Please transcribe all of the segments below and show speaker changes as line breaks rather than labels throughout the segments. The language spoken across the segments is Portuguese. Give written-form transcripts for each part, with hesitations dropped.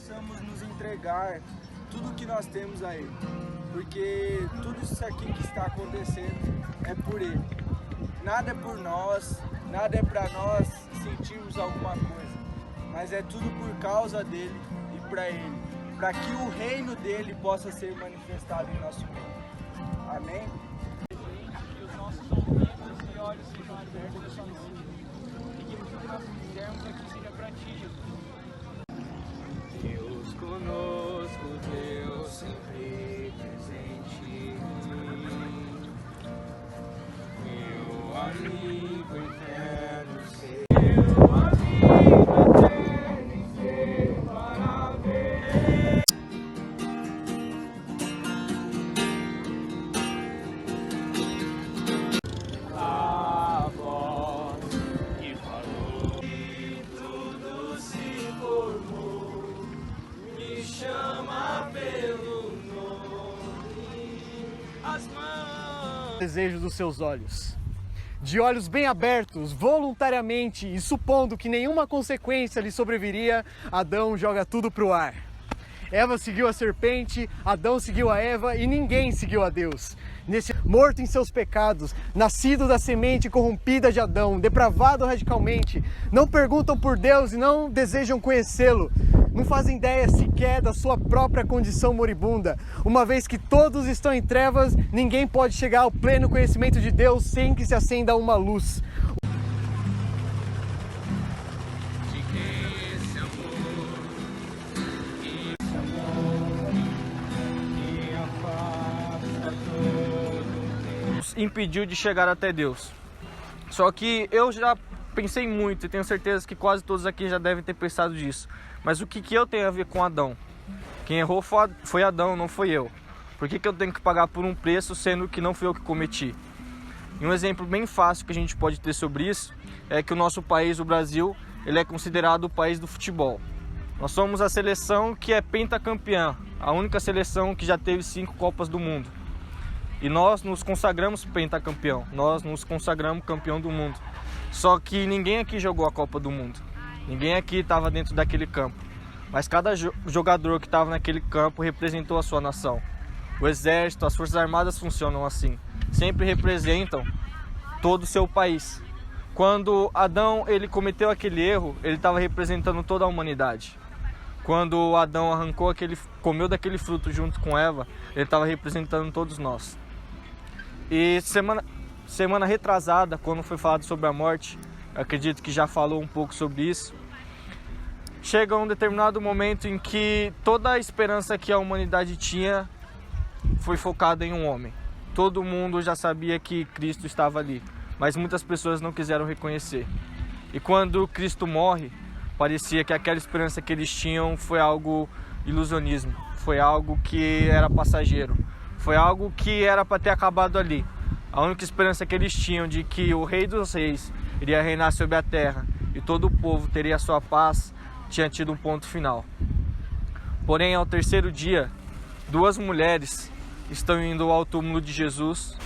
possamos nos entregar tudo que nós temos a Ele, porque tudo isso aqui que está acontecendo é por Ele. Nada é por nós, nada é para nós sentirmos alguma coisa, mas é tudo por causa dele e para Ele, para que o reino dele possa ser manifestado em nosso meio. Amém?
Que os nossos ouvidos e olhos sejam abertos nessa noite e que tudo que nós fizermos aqui seja para ti, Jesus.
Deus conosco, Deus sempre presente, meu amigo eterno, seu amigo eterno, seu para ver. A voz que falou e tudo se formou, me chama pelo nome, as mãos.
Desejo dos seus olhos. De olhos bem abertos, voluntariamente e supondo que nenhuma consequência lhe sobreviria, Adão joga tudo pro ar. Eva seguiu a serpente, Adão seguiu a Eva e ninguém seguiu a Deus. Morto em seus pecados, nascido da semente corrompida de Adão, depravado radicalmente, não perguntam por Deus e não desejam conhecê-lo. Não fazem ideia sequer da sua própria condição moribunda. Uma vez que todos estão em trevas, ninguém pode chegar ao pleno conhecimento de Deus sem que se acenda uma luz.
Impediu de chegar até Deus. Só que eu já pensei muito e tenho certeza que quase todos aqui já devem ter pensado disso. Mas o que eu tenho a ver com Adão? Quem errou foi Adão, não foi eu. Por que eu tenho que pagar por um preço sendo que não fui eu que cometi? E um exemplo bem fácil que a gente pode ter sobre isso é que o nosso país, o Brasil, ele é considerado o país do futebol. Nós somos a seleção que é pentacampeã, a única seleção que já teve 5 Copas do Mundo. E nós nos consagramos pentacampeão, nós nos consagramos campeão do mundo. Só que ninguém aqui jogou a Copa do Mundo, ninguém aqui estava dentro daquele campo. Mas cada jogador que estava naquele campo representou a sua nação. O exército, as forças armadas funcionam assim, sempre representam todo o seu país. Quando Adão ele cometeu aquele erro, ele estava representando toda a humanidade. Quando Adão comeu daquele fruto junto com Eva, ele estava representando todos nós. E semana retrasada, quando foi falado sobre a morte, acredito que já falou um pouco sobre isso. Chega um determinado momento em que toda a esperança que a humanidade tinha foi focada em um homem. Todo mundo já sabia que Cristo estava ali, mas muitas pessoas não quiseram reconhecer. E quando Cristo morre, parecia que aquela esperança que eles tinham foi algo ilusionismo, foi algo que era passageiro, foi algo que era para ter acabado ali. A única esperança que eles tinham de que o Rei dos Reis iria reinar sobre a terra e todo o povo teria a sua paz, tinha tido um ponto final. Porém, ao terceiro dia, 2 mulheres estão indo ao túmulo de Jesus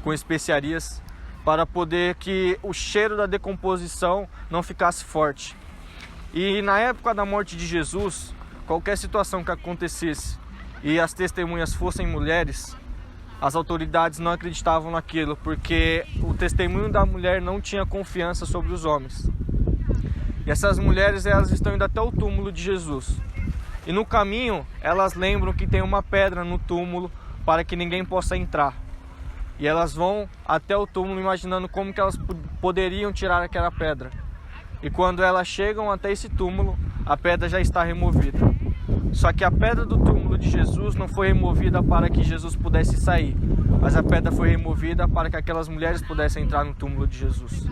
com especiarias para poder que o cheiro da decomposição não ficasse forte. E na época da morte de Jesus, qualquer situação que acontecesse e as testemunhas fossem mulheres, as autoridades não acreditavam naquilo, porque o testemunho da mulher não tinha confiança sobre os homens. E essas mulheres, elas estão indo até o túmulo de Jesus. E no caminho, elas lembram que tem uma pedra no túmulo para que ninguém possa entrar. E elas vão até o túmulo imaginando como que elas poderiam tirar aquela pedra. E quando elas chegam até esse túmulo, a pedra já está removida. Só que a pedra do túmulo de Jesus não foi removida para que Jesus pudesse sair, mas a pedra foi removida para que aquelas mulheres pudessem entrar no túmulo de Jesus.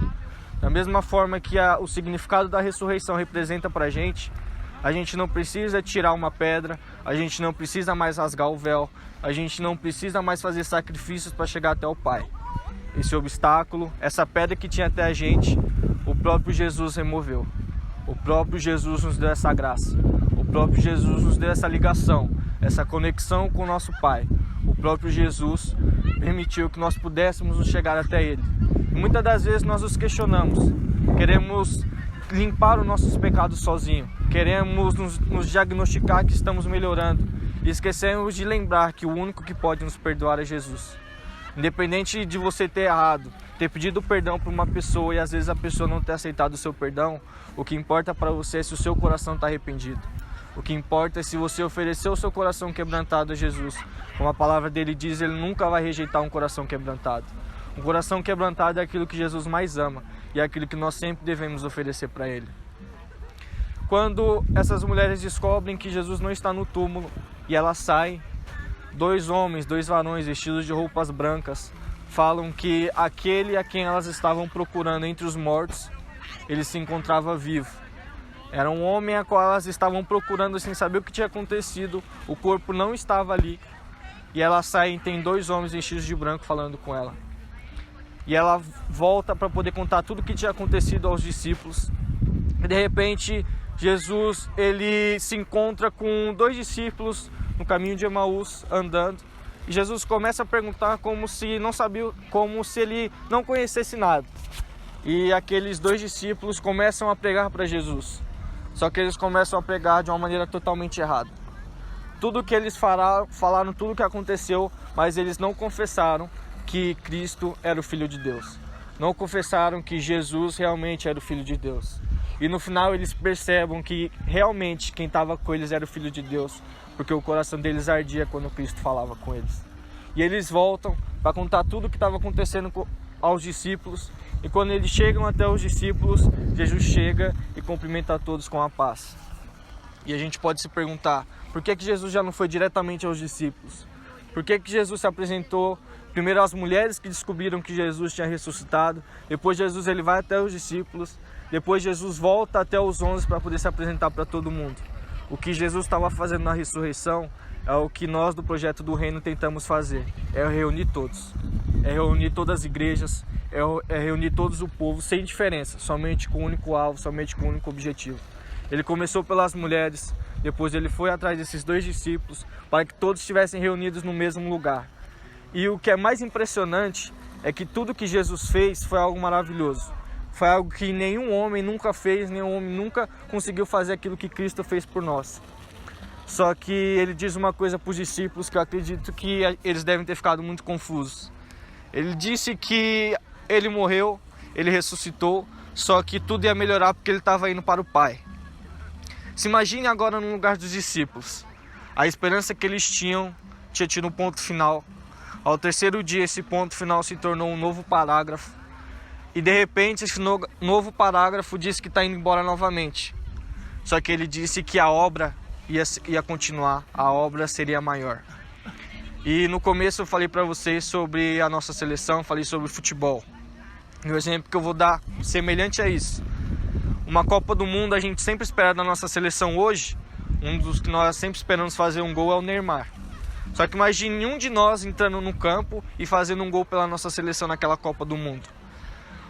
Da mesma forma que o significado da ressurreição representa para a gente não precisa tirar uma pedra, a gente não precisa mais rasgar o véu, a gente não precisa mais fazer sacrifícios para chegar até o Pai. Esse obstáculo, essa pedra que tinha até a gente, o próprio Jesus removeu. O próprio Jesus nos deu essa graça. O próprio Jesus nos deu essa ligação, essa conexão com o nosso Pai. O próprio Jesus permitiu que nós pudéssemos chegar até Ele. E muitas das vezes nós nos questionamos, queremos limpar os nossos pecados sozinhos. queremos nos diagnosticar que estamos melhorando e esquecemos de lembrar que o único que pode nos perdoar é Jesus. Independente de você ter errado, ter pedido perdão para uma pessoa e às vezes a pessoa não ter aceitado o seu perdão, o que importa para você é se o seu coração está arrependido. O que importa é se você oferecer o seu coração quebrantado a Jesus. Como a palavra dele diz, ele nunca vai rejeitar um coração quebrantado. Um coração quebrantado é aquilo que Jesus mais ama e é aquilo que nós sempre devemos oferecer para ele. Quando essas mulheres descobrem que Jesus não está no túmulo e elas saem, dois varões vestidos de roupas brancas falam que aquele a quem elas estavam procurando entre os mortos, ele se encontrava vivo. Era um homem a qual elas estavam procurando sem saber o que tinha acontecido, o corpo não estava ali. E elas saem, tem dois homens vestidos de branco falando com ela. E ela volta para poder contar tudo o que tinha acontecido aos discípulos. E de repente, Jesus ele se encontra com dois discípulos no caminho de Emaús, andando. E Jesus começa a perguntar como se não sabia, como se ele não conhecesse nada. E aqueles dois discípulos começam a pregar para Jesus. Só que eles começam a pregar de uma maneira totalmente errada. Tudo que eles falaram tudo o que aconteceu, mas eles não confessaram que Cristo era o Filho de Deus. Não confessaram que Jesus realmente era o Filho de Deus. E no final eles percebem que realmente quem estava com eles era o Filho de Deus, porque o coração deles ardia quando Cristo falava com eles. E eles voltam para contar tudo o que estava acontecendo aos discípulos. E quando eles chegam até os discípulos, Jesus chega e cumprimenta a todos com a paz. E a gente pode se perguntar, por que Jesus já não foi diretamente aos discípulos? Por que Jesus se apresentou primeiro às mulheres que descobriram que Jesus tinha ressuscitado? Depois Jesus ele vai até os discípulos. Depois Jesus volta até os 11 para poder se apresentar para todo mundo. O que Jesus estava fazendo na ressurreição é o que nós do Projeto do Reino tentamos fazer. É reunir todos. É reunir todas as igrejas. É reunir todos o povo sem diferença. Somente com o único alvo, somente com o único objetivo. Ele começou pelas mulheres. Depois ele foi atrás desses dois discípulos para que todos estivessem reunidos no mesmo lugar. E o que é mais impressionante é que tudo que Jesus fez foi algo maravilhoso. Foi algo que nenhum homem nunca fez, nenhum homem nunca conseguiu fazer aquilo que Cristo fez por nós. Só que ele diz uma coisa para os discípulos que eu acredito que eles devem ter ficado muito confusos. Ele disse que ele morreu, ele ressuscitou, só que tudo ia melhorar porque ele estava indo para o Pai. Se imagine agora no lugar dos discípulos. A esperança que eles tinha tido um ponto final. Ao terceiro dia, esse ponto final se tornou um novo parágrafo. E de repente, esse novo parágrafo diz que está indo embora novamente. Só que ele disse que a obra ia continuar, a obra seria maior. E no começo eu falei para vocês sobre a nossa seleção, falei sobre futebol. E o exemplo que eu vou dar, semelhante a isso. Uma Copa do Mundo, a gente sempre espera da nossa seleção hoje, um dos que nós sempre esperamos fazer um gol é o Neymar. Só que imagine nenhum de nós entrando no campo e fazendo um gol pela nossa seleção naquela Copa do Mundo.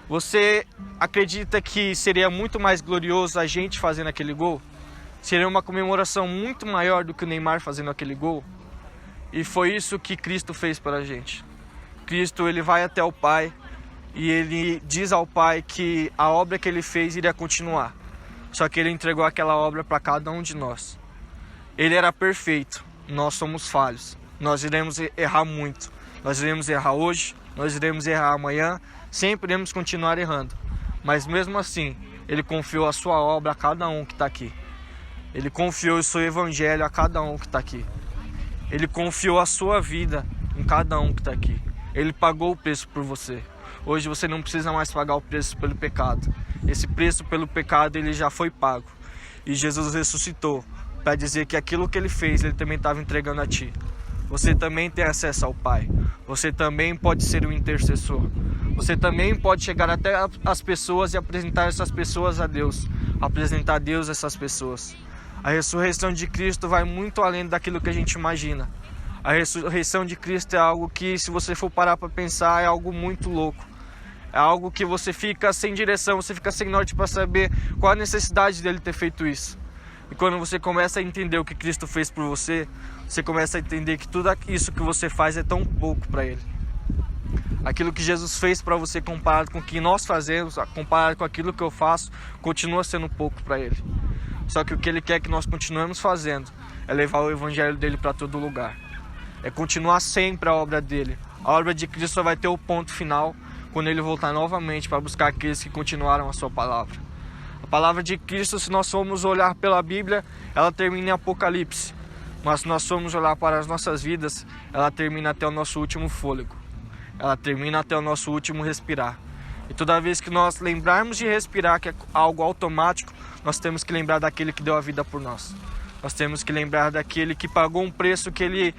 Você acredita que seria muito mais glorioso a gente fazendo aquele gol? Seria uma comemoração muito maior do que o Neymar fazendo aquele gol? E foi isso que Cristo fez para a gente. Cristo ele vai até o Pai e ele diz ao Pai que a obra que ele fez iria continuar. Só que ele entregou aquela obra para cada um de nós. Ele era perfeito, nós somos falhos. Nós iremos errar muito. Nós iremos errar hoje, nós iremos errar amanhã, sempre iremos continuar errando. Mas mesmo assim, ele confiou a sua obra a cada um que está aqui. Ele confiou o seu evangelho a cada um que está aqui. Ele confiou a sua vida em cada um que está aqui. Ele pagou o preço por você. Hoje você não precisa mais pagar o preço pelo pecado. Esse preço pelo pecado ele já foi pago. E Jesus ressuscitou para dizer que aquilo que ele fez, ele também estava entregando a ti. Você também tem acesso ao Pai. Você também pode ser um intercessor. Você também pode chegar até as pessoas e apresentar essas pessoas a Deus. Apresentar a Deus a essas pessoas. A ressurreição de Cristo vai muito além daquilo que a gente imagina. A ressurreição de Cristo é algo que, se você for parar para pensar, é algo muito louco. É algo que você fica sem direção, você fica sem norte para saber qual a necessidade dele ter feito isso. E quando você começa a entender o que Cristo fez por você, você começa a entender que tudo isso que você faz é tão pouco para Ele. Aquilo que Jesus fez para você comparado com o que nós fazemos, comparado com aquilo que eu faço, continua sendo pouco para Ele. Só que o que Ele quer que nós continuemos fazendo é levar o evangelho dele para todo lugar. É continuar sempre a obra dele. A obra de Cristo só vai ter o ponto final quando Ele voltar novamente para buscar aqueles que continuaram a sua palavra. A palavra de Cristo, se nós formos olhar pela Bíblia, ela termina em Apocalipse. Mas se nós formos olhar para as nossas vidas, ela termina até o nosso último fôlego. Ela termina até o nosso último respirar. E toda vez que nós lembrarmos de respirar, que é algo automático, nós temos que lembrar daquele que deu a vida por nós. Nós temos que lembrar daquele que pagou um preço que Ele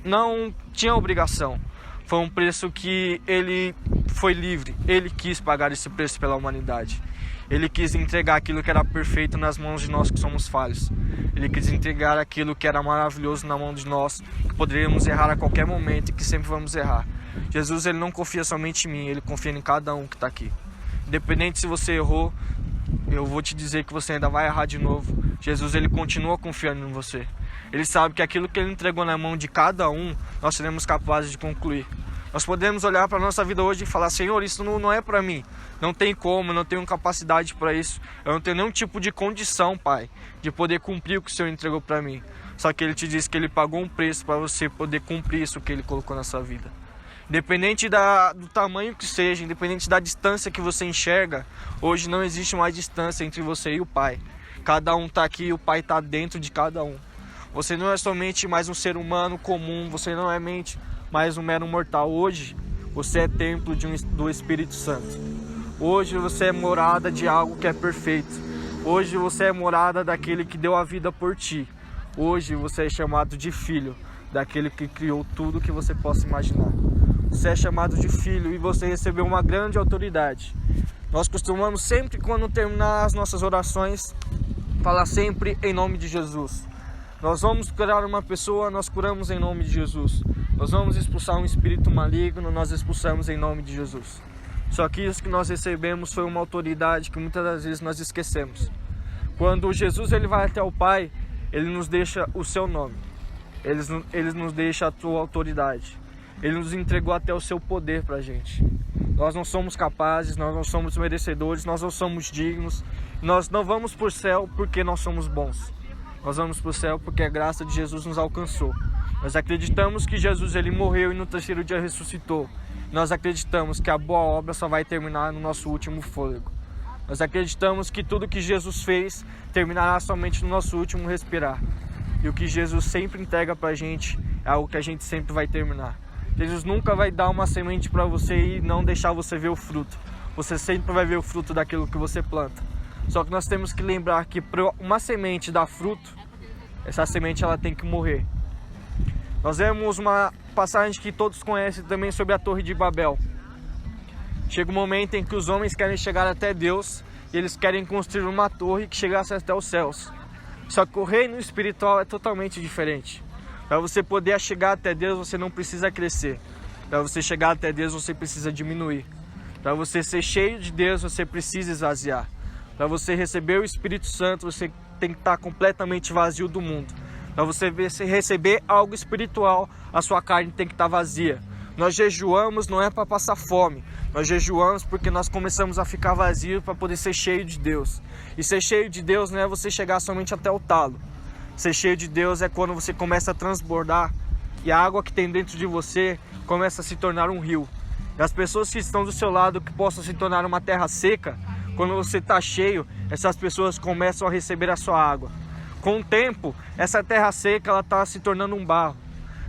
não tinha obrigação. Foi um preço que Ele foi livre. Ele quis pagar esse preço pela humanidade. Ele quis entregar aquilo que era perfeito nas mãos de nós que somos falhos. Ele quis entregar aquilo que era maravilhoso na mão de nós, que poderíamos errar a qualquer momento e que sempre vamos errar. Jesus, Ele não confia somente em mim, Ele confia em cada um que está aqui. Independente se você errou, eu vou te dizer que você ainda vai errar de novo. Jesus, Ele continua confiando em você. Ele sabe que aquilo que Ele entregou na mão de cada um, nós seremos capazes de concluir. Nós podemos olhar para a nossa vida hoje e falar: Senhor, isso não é para mim. Não tem como, eu não tenho capacidade para isso. Eu não tenho nenhum tipo de condição, Pai, de poder cumprir o que o Senhor entregou para mim. Só que Ele te disse que Ele pagou um preço para você poder cumprir isso que Ele colocou na sua vida. Independente do tamanho que seja, independente da distância que você enxerga, hoje não existe mais distância entre você e o Pai. Cada um está aqui e o Pai está dentro de cada um. Você não é somente mais um ser humano comum, você não é mais um mero mortal. Hoje você é templo do Espírito Santo. Hoje você é morada de algo que é perfeito. Hoje você é morada daquele que deu a vida por ti. Hoje você é chamado de filho daquele que criou tudo que você possa imaginar. Você é chamado de filho e você recebeu uma grande autoridade. Nós costumamos sempre, quando terminar as nossas orações, falar sempre em nome de Jesus. Nós vamos curar uma pessoa, nós curamos em nome de Jesus. Nós vamos expulsar um espírito maligno, nós expulsamos em nome de Jesus. Só que isso que nós recebemos foi uma autoridade que muitas das vezes nós esquecemos. Quando Jesus ele vai até o Pai, Ele nos deixa o seu nome. Ele nos deixa a tua autoridade. Ele nos entregou até o seu poder para a gente. Nós não somos capazes, nós não somos merecedores, nós não somos dignos. Nós não vamos para o céu porque nós somos bons. Nós vamos para o céu porque a graça de Jesus nos alcançou. Nós acreditamos que Jesus ele morreu e no terceiro dia ressuscitou. Nós acreditamos que a boa obra só vai terminar no nosso último fôlego. Nós acreditamos que tudo que Jesus fez terminará somente no nosso último respirar. E o que Jesus sempre entrega para a gente é algo que a gente sempre vai terminar. Jesus nunca vai dar uma semente para você e não deixar você ver o fruto. Você sempre vai ver o fruto daquilo que você planta. Só que nós temos que lembrar que para uma semente dar fruto, essa semente ela tem que morrer. Nós vemos uma passagem que todos conhecem também sobre a Torre de Babel. Chega um momento em que os homens querem chegar até Deus e eles querem construir uma torre que chegasse até os céus. Só que o reino espiritual é totalmente diferente. Para você poder chegar até Deus, você não precisa crescer. Para você chegar até Deus, você precisa diminuir. Para você ser cheio de Deus, você precisa esvaziar. Para você receber o Espírito Santo, você tem que estar completamente vazio do mundo. Para você receber algo espiritual, a sua carne tem que estar vazia. Nós jejuamos não é para passar fome. Nós jejuamos porque nós começamos a ficar vazios para poder ser cheio de Deus. E ser cheio de Deus não é você chegar somente até o talo. Ser cheio de Deus é quando você começa a transbordar e a água que tem dentro de você começa a se tornar um rio. E as pessoas que estão do seu lado que possam se tornar uma terra seca, quando você está cheio, essas pessoas começam a receber a sua água. Com o tempo, essa terra seca ela está se tornando um barro.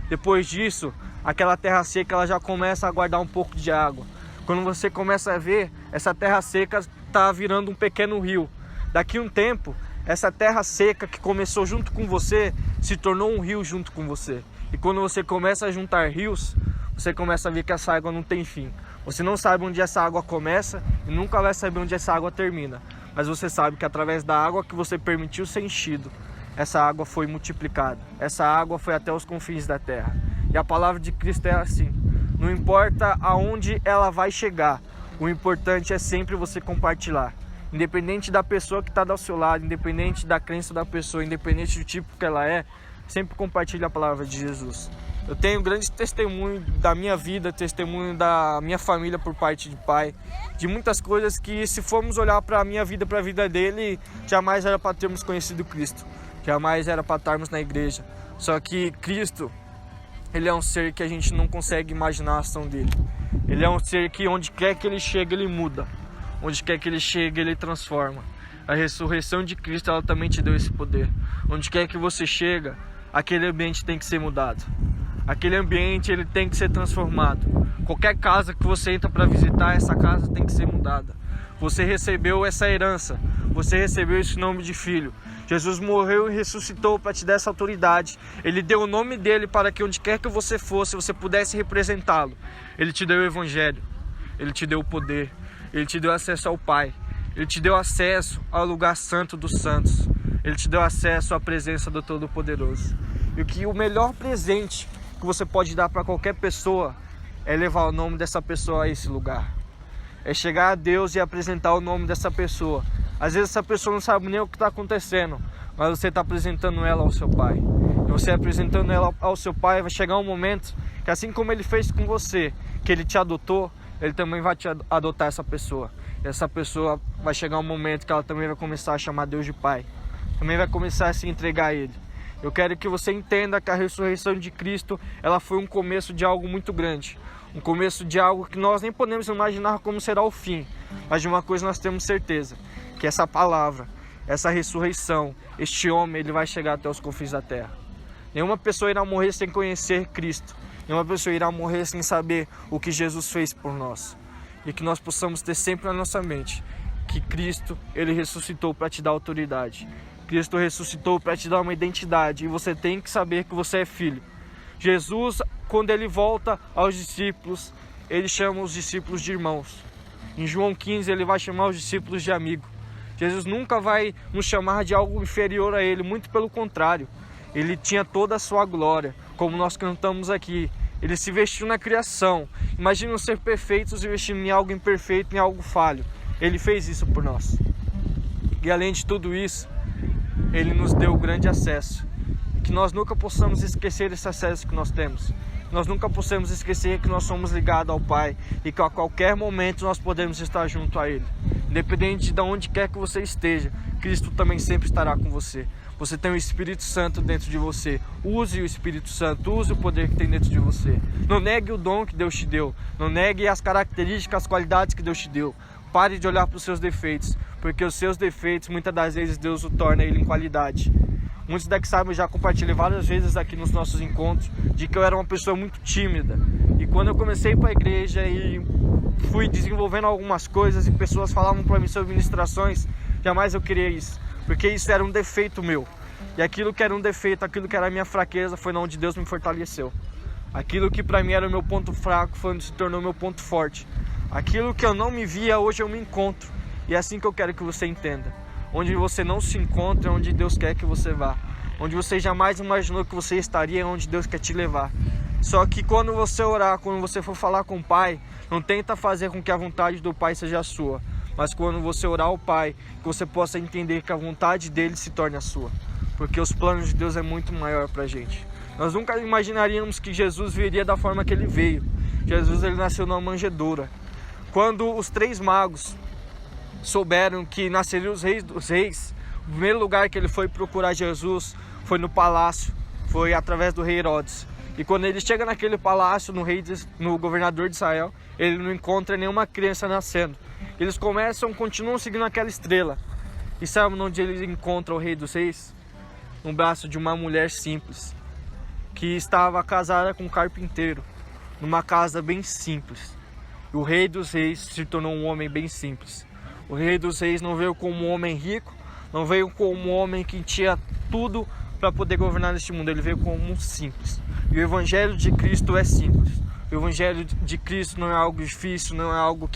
Depois disso, aquela terra seca ela já começa a guardar um pouco de água. Quando você começa a ver, essa terra seca está virando um pequeno rio. Daqui a um tempo, essa terra seca que começou junto com você, se tornou um rio junto com você. E quando você começa a juntar rios, você começa a ver que essa água não tem fim. Você não sabe onde essa água começa e nunca vai saber onde essa água termina. Mas você sabe que através da água que você permitiu ser enchido, essa água foi multiplicada. Essa água foi até os confins da terra. E a palavra de Cristo é assim. Não importa aonde ela vai chegar, o importante é sempre você compartilhar. Independente da pessoa que está do seu lado, independente da crença da pessoa, independente do tipo que ela é, sempre compartilhe a palavra de Jesus. Eu tenho grande testemunho da minha vida, testemunho da minha família por parte de pai, de muitas coisas que, se formos olhar para a minha vida, para a vida dele, jamais era para termos conhecido Cristo, jamais era para estarmos na igreja. Só que Cristo, ele é um ser que a gente não consegue imaginar a ação dele. Ele é um ser que onde quer que ele chega, ele muda. Onde quer que ele chega, ele transforma. A ressurreição de Cristo, ela também te deu esse poder. Onde quer que você chega, aquele ambiente tem que ser mudado. Aquele ambiente, ele tem que ser transformado. Qualquer casa que você entra para visitar, essa casa tem que ser mudada. Você recebeu essa herança, você recebeu esse nome de filho. Jesus morreu e ressuscitou para te dar essa autoridade. Ele deu o nome dele para que onde quer que você fosse, você pudesse representá-lo. Ele te deu o evangelho, ele te deu o poder, ele te deu acesso ao Pai, ele te deu acesso ao lugar santo dos santos, ele te deu acesso à presença do Todo-Poderoso. E que o melhor presente que você pode dar para qualquer pessoa é levar o nome dessa pessoa a esse lugar. É chegar a Deus e apresentar o nome dessa pessoa. Às vezes essa pessoa não sabe nem o que está acontecendo, mas você está apresentando ela ao seu Pai. E você apresentando ela ao seu Pai, vai chegar um momento que, assim como ele fez com você, que ele te adotou, ele também vai te adotar essa pessoa. E essa pessoa vai chegar um momento que ela também vai começar a chamar Deus de Pai. Também vai começar a se entregar a Ele. Eu quero que você entenda que a ressurreição de Cristo, ela foi um começo de algo muito grande. Um começo de algo que nós nem podemos imaginar como será o fim. Mas de uma coisa nós temos certeza, que essa palavra, essa ressurreição, este homem, ele vai chegar até os confins da terra. Nenhuma pessoa irá morrer sem conhecer Cristo. Nenhuma pessoa irá morrer sem saber o que Jesus fez por nós. E que nós possamos ter sempre na nossa mente que Cristo, ele ressuscitou para te dar autoridade. Cristo ressuscitou para te dar uma identidade. E você tem que saber que você é filho. Jesus, quando ele volta aos discípulos, ele chama os discípulos de irmãos. Em João 15, ele vai chamar os discípulos de amigo. Jesus nunca vai nos chamar de algo inferior a ele, muito pelo contrário. Ele tinha toda a sua glória, como nós cantamos aqui. Ele se vestiu na criação. Imagina ser perfeitos e vestindo em algo imperfeito, em algo falho. Ele fez isso por nós. E além de tudo isso, ele nos deu grande acesso. Que nós nunca possamos esquecer esse acesso que nós temos. Nós nunca possamos esquecer que nós somos ligados ao Pai e que a qualquer momento nós podemos estar junto a Ele. Independente de onde quer que você esteja, Cristo também sempre estará com você. Você tem o Espírito Santo dentro de você. Use o Espírito Santo, use o poder que tem dentro de você. Não negue o dom que Deus te deu. Não negue as características, as qualidades que Deus te deu. Pare de olhar para os seus defeitos, porque os seus defeitos, muitas das vezes, Deus o torna ele em qualidade. Muitos daqui sabem, eu já compartilhei várias vezes aqui nos nossos encontros, de que eu era uma pessoa muito tímida. E quando eu comecei para a igreja e fui desenvolvendo algumas coisas e pessoas falavam para mim sobre ministrações, jamais eu queria isso, porque isso era um defeito meu. E aquilo que era um defeito, aquilo que era a minha fraqueza, foi onde Deus me fortaleceu. Aquilo que para mim era o meu ponto fraco, foi onde se tornou meu ponto forte. Aquilo que eu não me via, hoje eu me encontro. E é assim que eu quero que você entenda. Onde você não se encontra, é onde Deus quer que você vá. Onde você jamais imaginou que você estaria, é onde Deus quer te levar. Só que quando você orar, quando você for falar com o Pai, não tenta fazer com que a vontade do Pai seja a sua. Mas quando você orar ao Pai, que você possa entender que a vontade dele se torne a sua. Porque os planos de Deus é muito maior pra gente. Nós nunca imaginaríamos que Jesus viria da forma que ele veio. Jesus, ele nasceu numa manjedoura. Quando os 3 magos souberam que nasceriam os reis dos reis, o primeiro lugar que ele foi procurar Jesus foi no palácio, foi através do rei Herodes. E quando ele chega naquele palácio, no governador de Israel, ele não encontra nenhuma criança nascendo. Eles continuam seguindo aquela estrela. E sabe onde ele encontra o rei dos reis? No braço de uma mulher simples, que estava casada com um carpinteiro, numa casa bem simples. E o rei dos reis se tornou um homem bem simples. O rei dos reis não veio como um homem rico, não veio como um homem que tinha tudo para poder governar neste mundo. Ele veio como um simples. E o evangelho de Cristo é simples. O evangelho de Cristo não é algo difícil, não é algo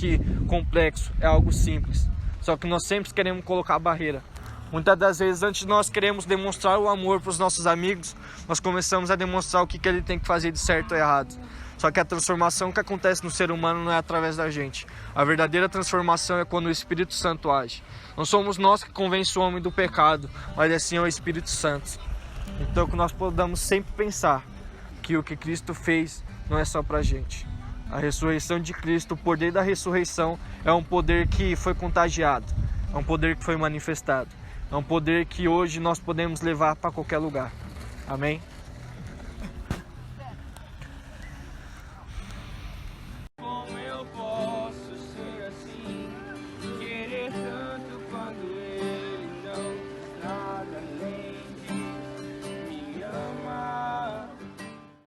complexo, é algo simples. Só que nós sempre queremos colocar barreira. Muitas das vezes, antes de nós queremos demonstrar o amor para os nossos amigos, nós começamos a demonstrar o que ele tem que fazer de certo ou errado. Só que a transformação que acontece no ser humano não é através da gente. A verdadeira transformação é quando o Espírito Santo age. Não somos nós que convencemos o homem do pecado, mas assim é o Espírito Santo. Então que nós podamos sempre pensar que o que Cristo fez não é só pra gente. A ressurreição de Cristo, o poder da ressurreição é um poder que foi contagiado, é um poder que foi manifestado, é um poder que hoje nós podemos levar para qualquer lugar. Amém?
Como eu posso ser assim, querer tanto